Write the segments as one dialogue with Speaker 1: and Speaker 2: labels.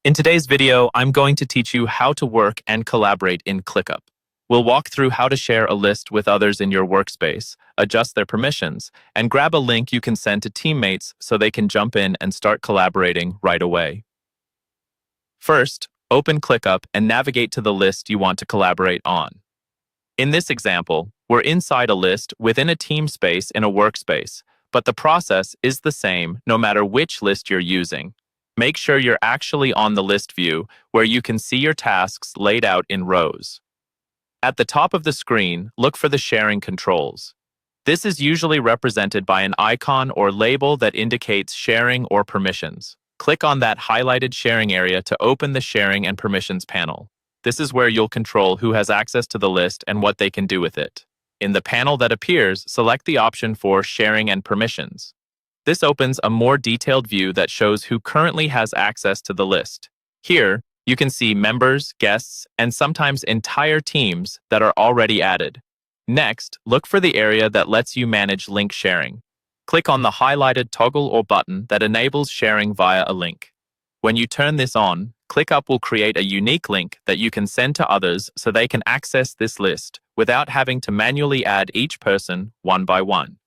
Speaker 1: In today's video, I'm going to teach you how to work and collaborate in ClickUp. We'll walk through how to share a list with others in your workspace, adjust their permissions, and grab a link you can send to teammates so they can jump in and start collaborating right away. First, open ClickUp and navigate to the list you want to collaborate on. In this example, we're inside a list within a team space in a workspace, but the process is the same no matter which list you're using. Make sure you're actually on the list view where you can see your tasks laid out in rows. At the top of the screen, look for the sharing controls. This is usually represented by an icon or label that indicates sharing or permissions. Click on that highlighted sharing area to open the sharing and permissions panel. This is where you'll control who has access to the list and what they can do with it. In the panel that appears, select the option for Sharing and Permissions. This opens a more detailed view that shows who currently has access to the list. Here, you can see members, guests, and sometimes entire teams that are already added. Next, look for the area that lets you manage link sharing. Click on the highlighted toggle or button that enables sharing via a link. When you turn this on, ClickUp will create a unique link that you can send to others so they can access this list without having to manually add each person one by one.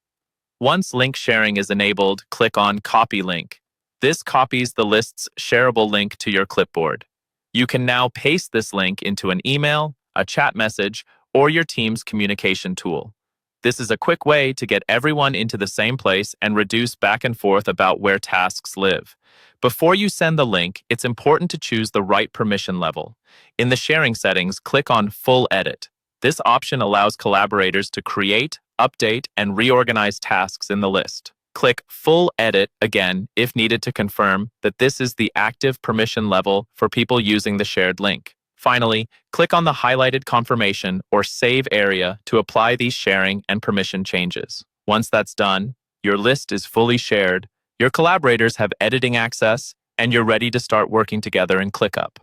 Speaker 1: Once link sharing is enabled, click on Copy Link. This copies the list's shareable link to your clipboard. You can now paste this link into an email, a chat message, or your team's communication tool. This is a quick way to get everyone into the same place and reduce back and forth about where tasks live. Before you send the link, it's important to choose the right permission level. In the sharing settings, click on Full Edit. This option allows collaborators to create, update, and reorganize tasks in the list. Click Full Edit again if needed to confirm that this is the active permission level for people using the shared link. Finally, click on the highlighted confirmation or save area to apply these sharing and permission changes. Once that's done, your list is fully shared, your collaborators have editing access, and you're ready to start working together in ClickUp.